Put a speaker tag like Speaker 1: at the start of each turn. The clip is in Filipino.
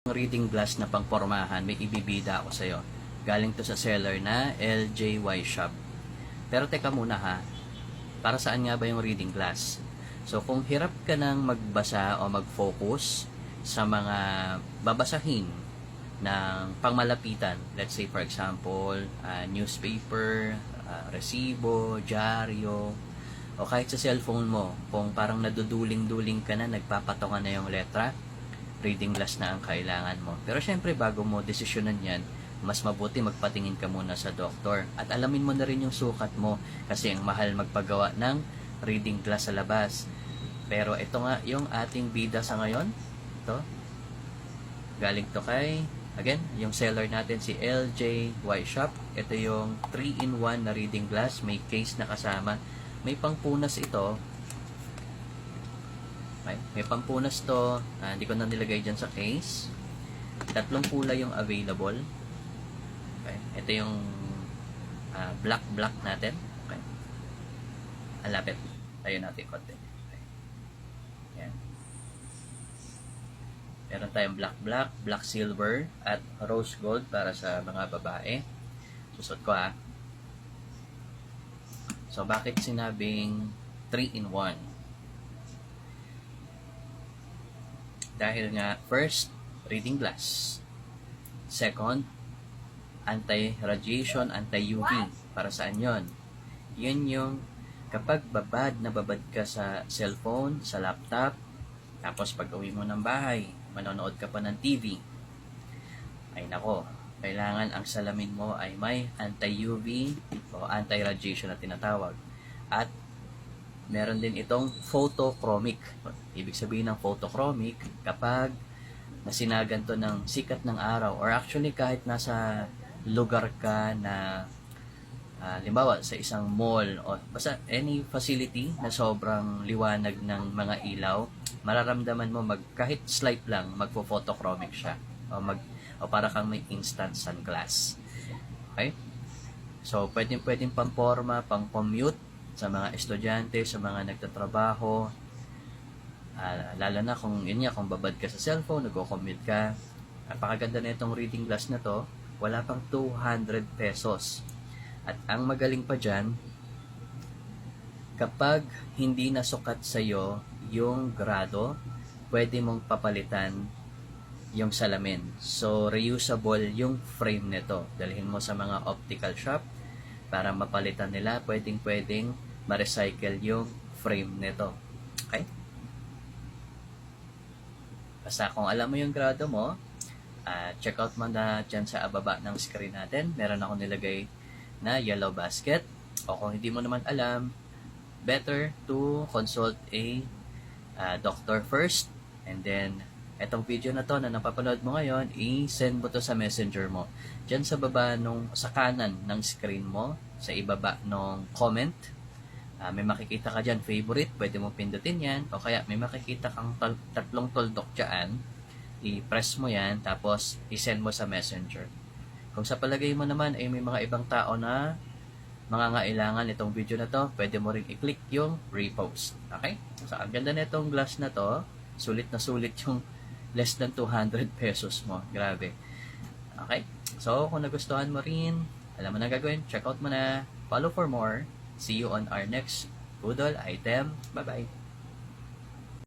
Speaker 1: Reading glass na pangpormahan, may ibibida ako sa'yo. Galing to sa seller na LJY Shop. Pero teka muna ha, para saan nga ba yung reading glass? So kung hirap ka nang magbasa o mag-focus sa mga babasahin ng pangmalapitan, let's say for example, newspaper, resibo, dyaryo, o kahit sa cellphone mo, kung parang naduduling-duling ka na, nagpapatungan na yung letra, reading glass na ang kailangan mo. Pero syempre, bago mo desisyonan yan, mas mabuti magpatingin ka muna sa doktor. At alamin mo na rin yung sukat mo, kasi ang mahal magpagawa ng reading glass sa labas. Pero ito nga yung ating bida sa ngayon. Ito. Galing to kay, again, yung seller natin si LJY Shop. Ito yung 3-in-1 na reading glass. May case na kasama. May pangpunas ito. May pampunas to, hindi ko na nilagay dyan sa case. 3 kulay yung available. Okay. Ito yung black natin. Okay. Alapit. Tayo natin konti. Okay. Yan. Meron tayong black silver, at rose gold para sa mga babae. Susot ko ha. So, bakit sinabing 3-in-1? Dahil nga, first, reading glass. Second, anti-radiation, anti-UV. Para saan yon? Yun yung kapag babad ka sa cellphone, sa laptop, tapos pag uwi mo ng bahay, manonood ka pa ng TV, ay nako, kailangan ang salamin mo ay may anti-UV o anti-radiation na tinatawag. At meron din itong photochromic. Ibig sabihin ng photochromic, kapag nasinagan to ng sikat ng araw, or actually kahit nasa lugar ka na limbawa sa isang mall o basta any facility na sobrang liwanag ng mga ilaw, mararamdaman mo kahit slight lang magpo-photochromic siya, o para kang may instant sunglass. Okay? So pwedeng pamporma, pang-commute sa mga estudyante, sa mga nagtatrabaho, lalo na kung kung babad ka sa cellphone, nagko-commute ka. Napakaganda na itong reading glass na to. Wala pang 200 pesos. At ang magaling pa dyan, kapag hindi nasukat sa'yo yung grado, pwede mong papalitan yung salamin. So, reusable yung frame nito. Dalhin mo sa mga optical shop para mapalitan nila. Pwedeng ma-recycle yung frame nito. Okay? Basta kung alam mo yung grado mo, check out mo na dyan sa baba ng screen natin. Meron ako nilagay na yellow basket. O kung hindi mo naman alam, better to consult a doctor first. And then, etong video na to na napapanood mo ngayon, i-send mo to sa messenger mo. Dyan sa baba sa kanan ng screen mo, sa ibaba ng comment, may makikita ka dyan, favorite, pwede mo pindutin yan, o kaya may makikita kang 3 tuldok dyan, i-press mo yan, tapos i-send mo sa messenger. Kung sa palagay mo naman ay may mga ibang tao na mangangailangan itong video na to, pwede mo rin i-click yung repost. Okay? So, ang ganda na itong glass na to, sulit na sulit yung less than 200 pesos mo. Grabe. Okay? So, kung nagustuhan mo rin, alam mo na gagawin, check out mo na, follow for more. See you on our next Budol item. Bye-bye.